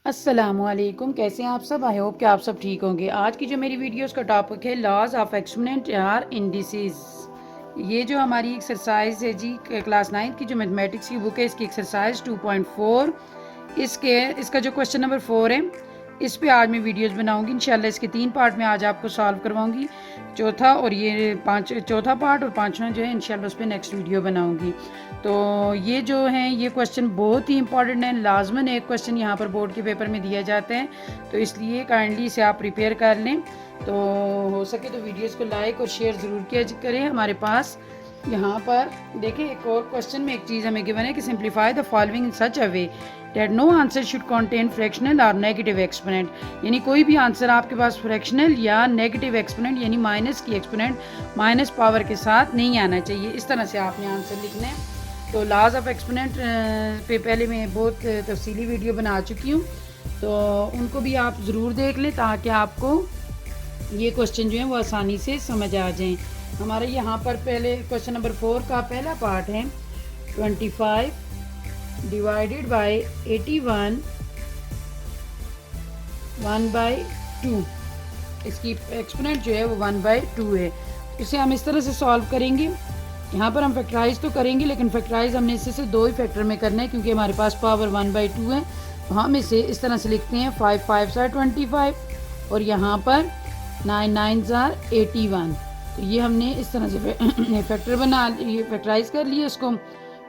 अस्सलामुअलैकुम, कैसे हैं आप सब। आई होप कि आप सब ठीक होंगे। आज की जो मेरी वीडियोस का टॉपिक है लॉज ऑफ एक्सपोनेंट और इंडिसेस। ये जो हमारी एक्सरसाइज है जी, क्लास 9 की जो मैथमेटिक्स की बुक है, इसकी एक्सरसाइज 2.4 इसका जो क्वेश्चन नंबर 4 है, इस पे आज मैं वीडियोस बनाऊंगी इंशाल्लाह। इसके 3 पार्ट में आज आपको सॉल्व करवाऊंगी। चौथा पार्ट और पांचवा जो है इंशाल्लाह उस पर नेक्स्ट वीडियो बनाऊंगी। तो ये जो है ये क्वेश्चन बहुत ही इंपॉर्टेंट है, लाजमन एक क्वेश्चन यहाँ पर बोर्ड के पेपर में दिया जाते हैं, तो इसलिए काइंडली इसे आप प्रिपेयर कर लें। तो हो सके तो वीडियोस को लाइक और शेयर ज़रूर किया करें। हमारे पास यहाँ पर देखिए एक और क्वेश्चन में एक चीज़ हमें गिवन है कि simplify the following in such a way that no answer should contain fractional और नेगेटिव एक्सपोनेंट। यानी कोई भी आंसर आपके पास फ्रैक्शनल या नेगेटिव एक्सपोनेंट यानी माइनस की एक्सपोनेंट माइनस पावर के साथ नहीं आना चाहिए। इस तरह से आपने आंसर लिखना है। तो लॉज ऑफ एक्सपोनेंट पे पहले मैं बहुत तफसीली वीडियो बना चुकी हूँ, तो उनको भी आप ज़रूर देख लें ताकि आपको ये क्वेश्चन जो है वो आसानी से समझ आ जाएं। हमारे यहाँ पर पहले क्वेश्चन नंबर 4 का पहला पार्ट है 25 डिवाइडेड बाय 81 1/2। इसकी एक्सपोनेंट जो है वो 1/2 है। इसे हम इस तरह से सॉल्व करेंगे। यहाँ पर हम फैक्टराइज तो करेंगे, लेकिन फैक्टराइज हमने इससे से 2 ही फैक्टर में करना है क्योंकि हमारे पास पावर 1/2 है। तो हम इसे इस तरह से लिखते हैं 5 5 25 और यहाँ पर 9 9 81। तो ये हमने इस तरह से फैक्टर बना ये फैक्टराइज कर लिया, इसको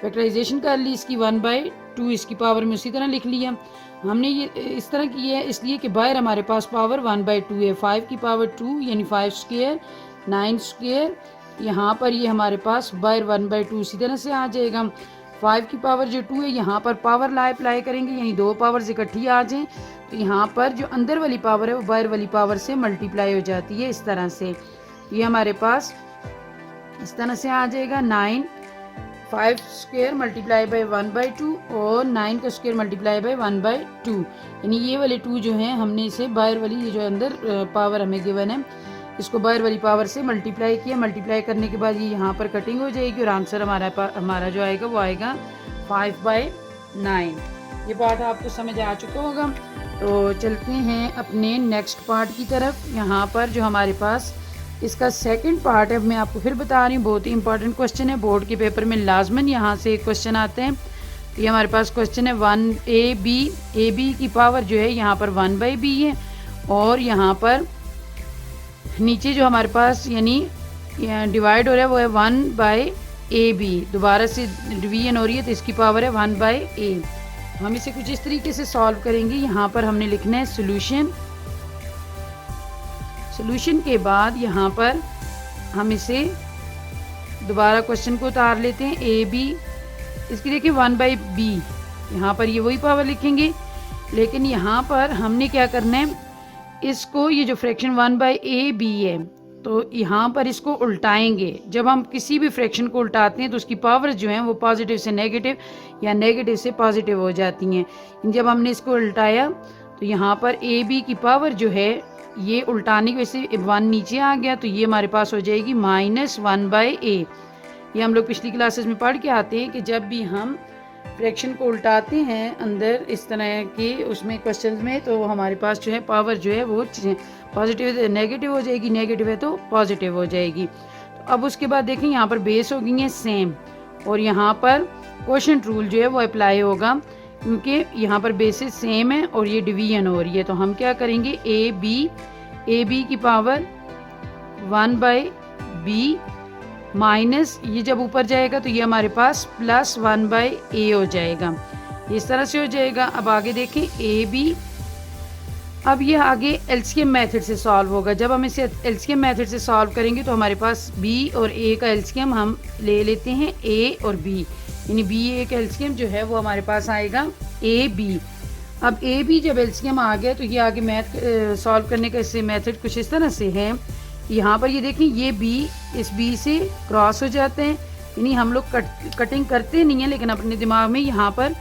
फैक्टराइजेशन कर ली, इसकी 1/2 इसकी पावर में उसी तरह लिख लिया। हमने ये इस तरह किया है इसलिए कि बाहर हमारे पास पावर 1/2 है। 5 की पावर 2 यानी 5 स्क्वायर, 9 स्क्वायर, यहाँ पर ये हमारे पास बाहर 1/2 इसी तरह से आ जाएगा। 5 की पावर जो 2 है, यहाँ पर पावर अप्लाई करेंगे यानी 2 पावर्स इकट्ठी आ जाएं, तो यहाँ पर जो अंदर वाली पावर है वो बाहर वाली पावर से मल्टीप्लाई हो जाती है। इस तरह से ये हमारे पास इस तरह से आ जाएगा 9 5 स्क्वायर मल्टीप्लाई बाय 1/2 और 9 का स्क्वायर मल्टीप्लाई बाय 1/2। यानी ये वाले 2 जो हैं हमने इसे बाहर वाली ये जो अंदर पावर हमें गिवन है इसको बाहर वाली पावर से मल्टीप्लाई किया। मल्टीप्लाई करने के बाद ये यहाँ पर कटिंग हो जाएगी और आंसर हमारा जो आएगा वो आएगा 5/9। ये पार्ट आपको समझ आ चुका होगा। तो चलते हैं अपने नेक्स्ट पार्ट की तरफ। यहाँ पर जो हमारे पास इसका सेकंड पार्ट है, मैं आपको फिर बता रही हूँ, बहुत ही इंपॉर्टेंट क्वेश्चन है। बोर्ड के पेपर में लाजमन यहाँ से क्वेश्चन आते हैं। तो ये हमारे पास क्वेश्चन है 1ab की पावर जो है यहाँ पर 1/b है और यहाँ पर नीचे जो हमारे पास यानी डिवाइड हो रहा है वो है 1/ab। दोबारा से डिवीजन हो रही है तो इसकी पावर है 1/a। हम इसे कुछ इस तरीके से सॉल्व करेंगे। यहाँ पर हमने लिखना है सोल्यूशन के बाद यहाँ पर हम इसे दोबारा क्वेश्चन को उतार लेते हैं। ab इसकी देखिए 1/b, यहाँ पर ये वही पावर लिखेंगे, लेकिन यहाँ पर हमने क्या करना है, इसको ये जो फ्रैक्शन 1/ab है तो यहाँ पर इसको उल्टाएंगे। जब हम किसी भी फ्रैक्शन को उल्टाते हैं तो उसकी पावर जो है वो पॉजिटिव से नेगेटिव या नेगेटिव से पॉजिटिव हो जाती हैं। जब हमने इसको उल्टाया तो यहाँ पर ab की पावर जो है ये उल्टाने की वजह से 1 नीचे आ गया, तो ये हमारे पास हो जाएगी -1/a। ये हम लोग पिछली क्लासेस में पढ़ के आते हैं कि जब भी हम फ्रैक्शन को उल्टाते हैं अंदर इस तरह के उसमें क्वेश्चन में, तो हमारे पास जो है पावर जो है वो पॉजिटिव नेगेटिव हो जाएगी, नेगेटिव है तो पॉजिटिव हो जाएगी। तो अब उसके बाद देखें यहाँ पर बेस हो गई है सेम और यहाँ पर क्वोशिएंट रूल जो है वो अप्लाई होगा क्योंकि यहाँ पर बेसिस सेम है और ये डिवीजन हो रही है। तो हम क्या करेंगे, ab की पावर 1/b माइनस ये जब ऊपर जाएगा तो ये हमारे पास +1/a हो जाएगा। इस तरह से हो जाएगा। अब आगे देखें ab, अब ये आगे एलसीएम मेथड से सॉल्व होगा। जब हम इसे एलसीएम मेथड से सॉल्व करेंगे तो हमारे पास b और a का एलसीएम हम ले लेते हैं a और b, यानी b a का एलसीएम जो है वो हमारे पास आएगा ab। अब ab जब एलसीएम आ गया तो ये आगे मैथ सॉल्व करने का इससे मेथड कुछ इस तरह से है। यहाँ पर ये देखें ये b इस b से क्रॉस हो जाते हैं, यानी हम लोग कटिंग करते नहीं हैं, लेकिन अपने दिमाग में यहाँ पर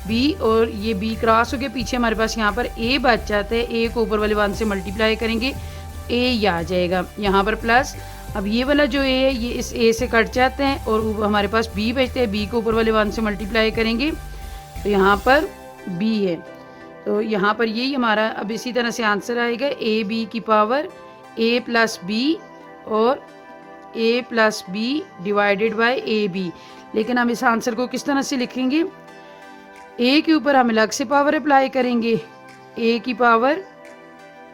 b और ये b क्रॉस हो गया, पीछे हमारे पास यहाँ पर a बच जाता है। a को ऊपर वाले 1 से मल्टीप्लाई करेंगे a ये आ जाएगा, यहाँ पर प्लस। अब ये वाला जो a है ये इस a से कट जाते हैं और हमारे पास b बचते हैं। b को ऊपर वाले 1 से मल्टीप्लाई करेंगे तो यहाँ पर b है। तो यहाँ पर यही हमारा अब इसी तरह से आंसर आएगा ए बी की पावर ए प्लस बी और a plus b divided by a b. लेकिन हम इस आंसर को किस तरह से लिखेंगे, ए के ऊपर हम अलग से पावर अप्लाई करेंगे, ए की पावर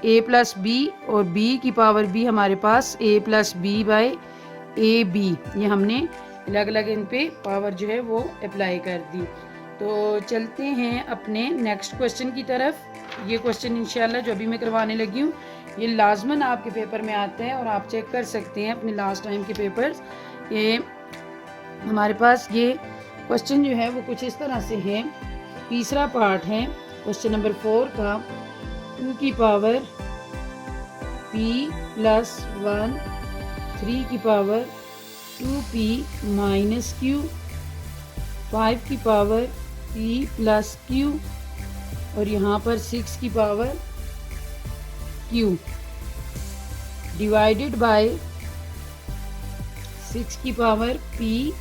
ए प्लस बी और बी की पावर भी हमारे पास a plus b by a b. ये हमने अलग अलग इन पे पावर जो है वो अप्लाई कर दी। तो चलते हैं अपने नेक्स्ट क्वेश्चन की तरफ। ये क्वेश्चन इंशाल्लाह जो अभी मैं करवाने लगी हूँ ये लाजमन आपके पेपर में आता है और आप चेक कर सकते हैं अपने लास्ट टाइम के पेपर्स। ये हमारे पास ये क्वेश्चन जो है वो कुछ इस तरह से है। तीसरा पार्ट है क्वेश्चन नंबर 4 का, 2 की पावर p प्लस 1, 3 की पावर 2p माइनस q, 5 की पावर p प्लस q और यहाँ पर 6 की पावर q डिवाइडेड बाय 6 की पावर p,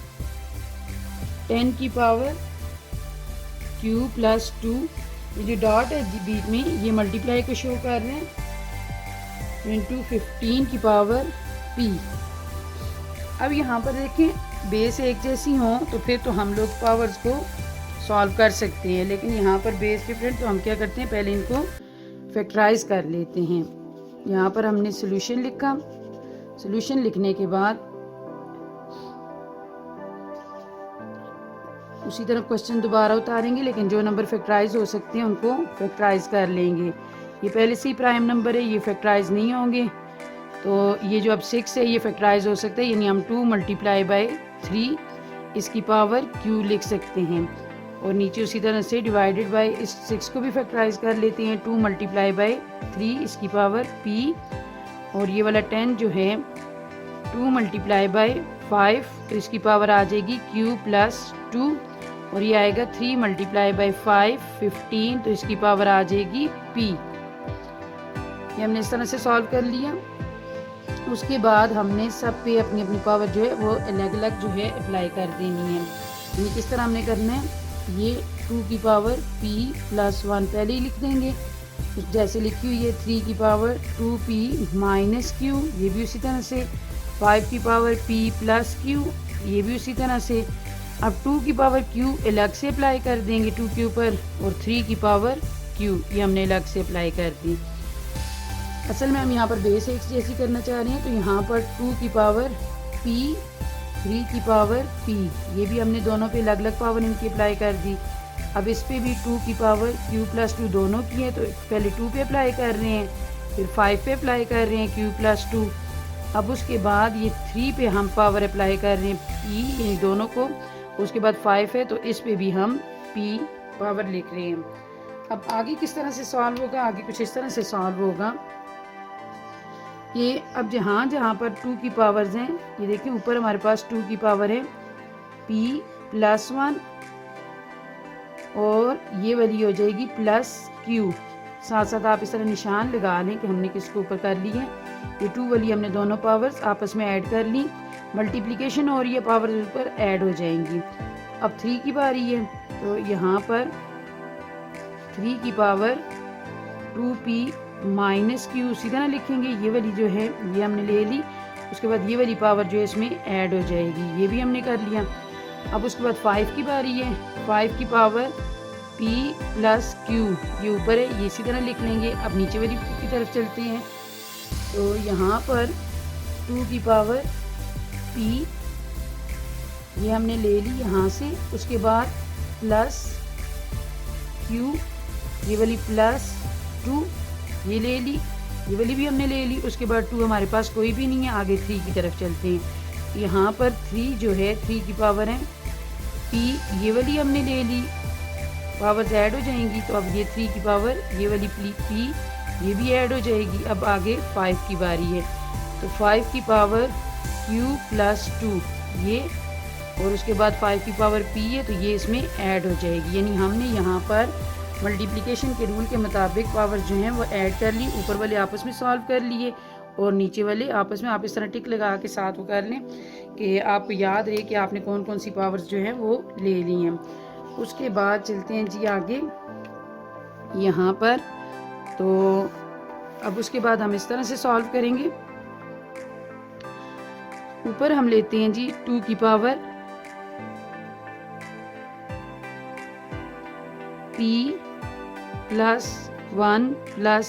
10 की पावर q प्लस 2। ये जो डॉट है बीच में ये मल्टीप्लाई को शो कर रहे हैं, इंटू 15 की पावर p। अब यहाँ पर देखें बेस एक जैसी हो तो फिर तो हम लोग पावर्स को सॉल्व कर सकते हैं, लेकिन यहाँ पर बेस डिफरेंट तो हम क्या करते हैं पहले इनको फैक्टराइज कर लेते हैं। यहाँ पर हमने सोल्यूशन लिखा, सोल्यूशन लिखने के बाद उसी तरह क्वेश्चन दोबारा उतारेंगे, लेकिन जो नंबर फैक्टराइज हो सकते हैं उनको फैक्टराइज कर लेंगे। ये पहले से ही प्राइम नंबर है, ये फैक्टराइज नहीं होंगे। तो ये जो अब 6 है ये फैक्टराइज हो सकता है, यानी हम 2 मल्टीप्लाई बाय 3 इसकी पावर q लिख सकते हैं। और नीचे उसी तरह से डिवाइडेड बाय इस 6 को भी फैक्टराइज कर लेते हैं, 2 मल्टीप्लाई बाय 3 इसकी पावर p। और ये वाला 10 जो है 2 मल्टीप्लाई बाय 5 तो इसकी पावर आ जाएगी q प्लस 2। और ये आएगा 3 मल्टीप्लाई बाय 5 15 तो इसकी पावर आ जाएगी p। ये हमने इस तरह से सॉल्व कर लिया। उसके बाद हमने सब पे अपनी अपनी पावर जो है वो अलग अलग जो है अप्लाई कर देनी है। ये किस तरह हमने करना है, ये 2 की पावर p प्लस 1 पहले ही लिख देंगे जैसे लिखी हुई है, 3 की पावर 2p माइनस q ये भी उसी तरह से, 5 की पावर p प्लस q ये भी उसी तरह से। अब 2 की पावर q अलग से अप्लाई कर देंगे 2 के ऊपर, और 3 की पावर q ये हमने अलग से अप्लाई कर दी। असल में हम यहाँ पर बेस एक जैसी करना चाह रहे हैं, तो यहाँ पर 2 की पावर p, 3 की पावर p ये भी हमने दोनों पे अलग अलग पावर इनकी अप्लाई कर दी। अब इस पे भी 2 की पावर q प्लस 2 दोनों की है, तो पहले 2 पे अप्लाई कर रहे हैं, फिर 5 पे अप्लाई कर रहे हैं q प्लस 2। अब उसके बाद ये 3 पे हम पावर अप्लाई कर रहे हैं p इन दोनों को, उसके बाद 5 है तो इस पे भी हम p पावर लिख रहे हैं। अब आगे किस तरह से सॉल्व होगा, आगे कुछ इस तरह से सॉल्व होगा। ये अब जहाँ जहाँ पर 2 की पावर्स हैं, ये देखिए ऊपर हमारे पास 2 की पावर है p प्लस 1 और ये वाली हो जाएगी प्लस q। साथ साथ आप इस तरह निशान लगा लें कि हमने किसको ऊपर कर ली है। ये 2 वाली हमने दोनों पावर्स आपस में ऐड कर ली, मल्टीप्लिकेशन हो रही है, पावर ऊपर ऐड हो जाएंगी। अब 3 की बारी है, तो यहाँ पर 3 की पावर 2p माइनस q उसी तरह लिखेंगे, ये वाली जो है ये हमने ले ली। उसके बाद ये वाली पावर जो है इसमें ऐड हो जाएगी, ये भी हमने कर लिया। अब उसके बाद 5 की बारी है, 5 की पावर p प्लस q ये ऊपर है, ये इसी तरह लिख लेंगे। अब नीचे वाली की तरफ चलते हैं, तो यहाँ पर 2 की पावर p ये हमने ले ली यहाँ से। उसके बाद प्लस q ये वाली प्लस 2 ये ले ली, ये वाली भी हमने ले ली। उसके बाद 2 हमारे पास कोई भी नहीं है, आगे 3 की तरफ चलते हैं। यहाँ पर 3 जो है 3 की पावर है p ये वाली हमने ले ली, पावर्स ऐड हो जाएंगी। तो अब ये 3 की पावर ये वाली p ये भी ऐड हो जाएगी। अब आगे 5 की बारी है, तो 5 की पावर q प्लस 2 ये, और उसके बाद 5 की पावर p है तो ये इसमें ऐड हो जाएगी। यानी हमने यहाँ पर मल्टीप्लिकेशन के रूल के मुताबिक पावर जो हैं वो ऐड कर ली, ऊपर वाले आपस में सॉल्व कर लिए और नीचे वाले आपस में आप इस तरह टिक लगा के साथ वो कर लें कि आपको याद रहे कि आपने कौन कौन सी पावर्स जो हैं वो ले ली हैं। उसके बाद चलते हैं जी आगे। यहाँ पर। तो अब उसके बाद हम इस तरह से सॉल्व करेंगे। ऊपर हम लेते हैं जी 2 की power p plus 1 plus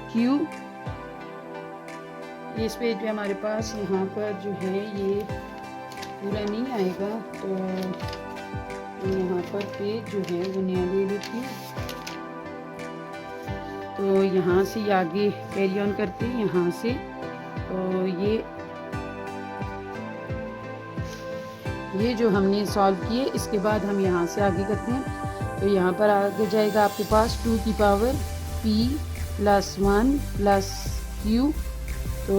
q। इस पेज पे हमारे पास यहाँ पर जो है ये पूरा नहीं आएगा, तो यहाँ पर पेज जो है वो नया ले लेती हूँ। तो यहाँ से आगे कैरी ऑन करते हैं यहाँ से। तो ये जो हमने सॉल्व किए, इसके बाद हम यहाँ से आगे करते हैं। तो यहाँ पर आगे जाएगा आपके पास 2 की power p plus 1 plus q। तो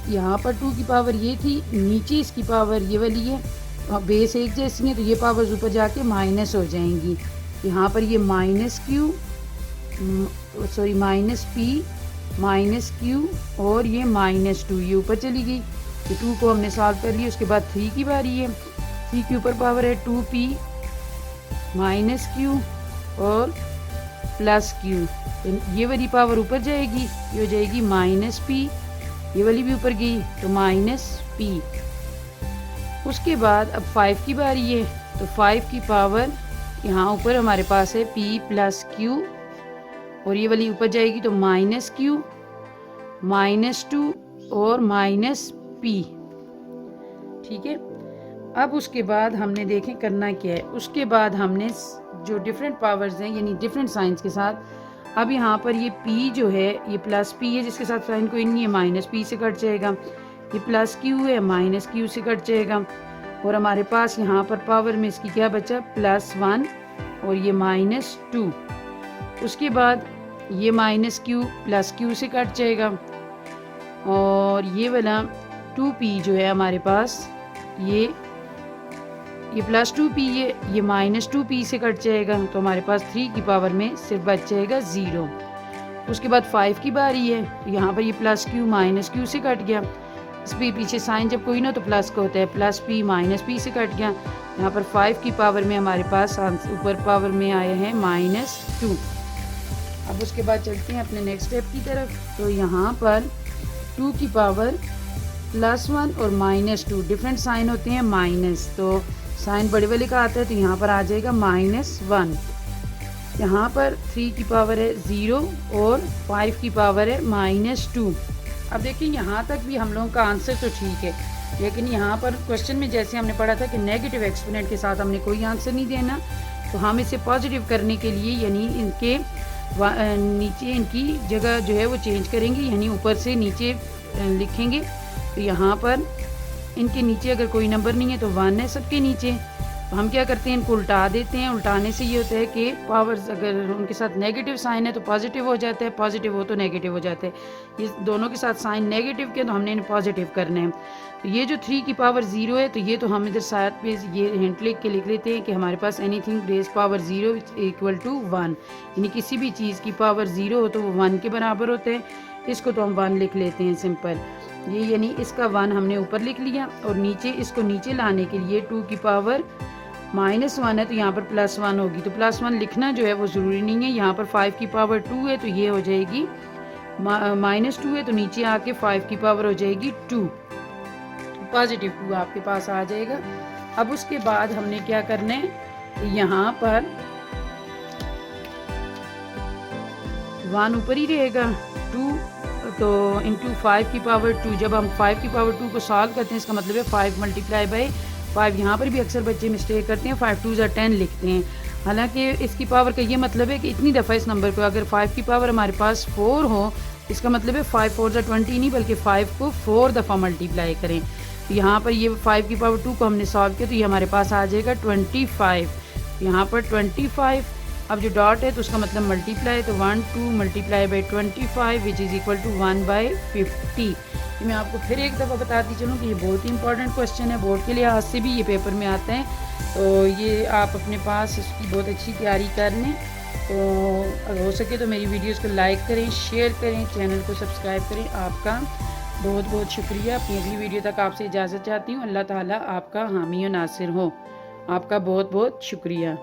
यहाँ पर 2 की पावर ये थी, नीचे इसकी पावर ये वाली है, बेस एक जैसी है, तो ये पावर्स ऊपर जाके माइनस हो जाएंगी। यहाँ पर ये माइनस p माइनस q और ये -2 ये ऊपर चली गई। तो 2 को हमने सॉल्व कर लिया। उसके बाद 3 की बारी है। 3 के ऊपर पावर है 2p माइनस q और प्लस q। तो ये वाली पावर ऊपर जाएगी, ये हो जाएगी -p, ये वाली भी ऊपर गई तो -p। उसके बाद अब 5 की बारी है। तो 5 की पावर यहाँ ऊपर हमारे पास है p प्लस q और ये वाली ऊपर जाएगी तो -q -2 और -p। ठीक है। अब उसके बाद हमने देखें करना क्या है। उसके बाद हमने जो डिफरेंट पावर्स हैं यानी डिफरेंट साइंस के साथ, अब यहाँ पर ये p जो है ये प्लस p है, जिसके साथ साइन कोई नहीं है, -p से कट जाएगा। ये प्लस q है, -q से कट जाएगा। और हमारे पास यहाँ पर पावर में इसकी क्या बचा, +1 और ये -2। उसके बाद ये -q प्लस q से कट जाएगा और ये वाला 2p जो है हमारे पास ये +2p ये -2p से कट जाएगा। तो हमारे पास 3 की पावर में सिर्फ बच जाएगा 0। उसके बाद 5 की बारी है। तो यहाँ पर ये +q -q से कट गया। इस पे पीछे साइन जब कोई ना तो प्लस का होता है, +p -p से कट गया। यहाँ पर 5 की पावर में हमारे पास ऊपर पावर में आया है -2। अब उसके बाद चलते हैं अपने नेक्स्ट स्टेप की तरफ। तो यहाँ पर 2 की पावर +1 और -2 डिफरेंट साइन होते हैं माइनस, तो साइन बड़े वाले का आता है तो यहाँ पर आ जाएगा -1। यहाँ पर 3 की पावर है 0 और 5 की पावर है -2। अब देखिए यहाँ तक भी हम लोगों का आंसर तो ठीक है, लेकिन यहाँ पर क्वेश्चन में जैसे हमने पढ़ा था कि नेगेटिव एक्सपोनेंट के साथ हमने कोई आंसर नहीं देना। तो हम इसे पॉजिटिव करने के लिए यानी इनके नीचे इनकी जगह जो है वो चेंज करेंगे, यानी ऊपर से नीचे लिखेंगे। तो यहाँ पर इनके नीचे अगर कोई नंबर नहीं है तो 1 है सबके नीचे। तो हम क्या करते हैं, इनको उल्टा देते हैं। उल्टाने से ये होता है कि पावर्स अगर उनके साथ नेगेटिव साइन है तो पॉजिटिव हो जाता है, पॉजिटिव हो तो नेगेटिव हो जाता है। ये दोनों के साथ साइन नेगेटिव के तो हमने इन्हें पॉजिटिव करने हैं। तो ये जो 3 की पावर 0 है तो ये तो हम इधर साथ पे ये हिंट लिख के लिख लेते हैं कि हमारे पास एनीथिंग रेज पावर 0 = 1, यानी किसी भी चीज़ की पावर 0 हो तो वो 1 के बराबर होता है। इसको तो हम 1 लिख लेते हैं सिंपल। ये यानी इसका 1 हमने ऊपर लिख लिया और नीचे इसको नीचे लाने के लिए 2 की पावर -1 है तो यहाँ पर +1 होगी। तो +1 लिखना जो है वो ज़रूरी नहीं है। यहाँ पर 5 की पावर 2 है तो ये हो जाएगी -2 है तो नीचे आके 5 की पावर हो जाएगी 2, पॉजिटिव 2 आपके पास आ जाएगा। अब उसके बाद हमने क्या करना है, यहाँ पर 1 ऊपर ही रहेगा 2 तो इंटू 5 की पावर 2। जब हम 5 की पावर 2 को सॉल्व करते हैं इसका मतलब है 5 × 5। यहाँ पर भी अक्सर बच्चे मिस्टेक करते हैं, 5 2 = 10 लिखते हैं। हालांकि इसकी पावर का ये मतलब है कि इतनी दफ़ा इस नंबर को अगर 5 की पावर हमारे पास 4 हो, इसका मतलब है 5 4 = 20 नहीं बल्कि 5 को 4 दफ़ा मल्टीप्लाई करें। तो यहाँ पर ये 5 की पावर 2 को हमने सॉल्व किया तो ये हमारे पास आ जाएगा 25। यहाँ पर 25, अब जो डॉट है तो उसका मतलब मल्टीप्लाई, तो 1 2 × 25 विच इज़ इक्वल टू 1/50। ये मैं आपको फिर एक दफ़ा बताती चलूँ कि ये बहुत ही इंपॉर्टेंट क्वेश्चन है, बोर्ड के लिहाज से भी ये पेपर में आता है। तो ये आप अपने पास इसकी बहुत अच्छी तैयारी कर लें। तो अगर हो सके तो मेरी वीडियोस को लाइक करें, शेयर करें, चैनल को सब्सक्राइब करें। आपका बहुत बहुत शुक्रिया। अपनी अगली वीडियो तक आपसे इजाज़त चाहती हूँ। अल्लाह ताला आपका हामी और नासिर हो। आपका बहुत बहुत शुक्रिया।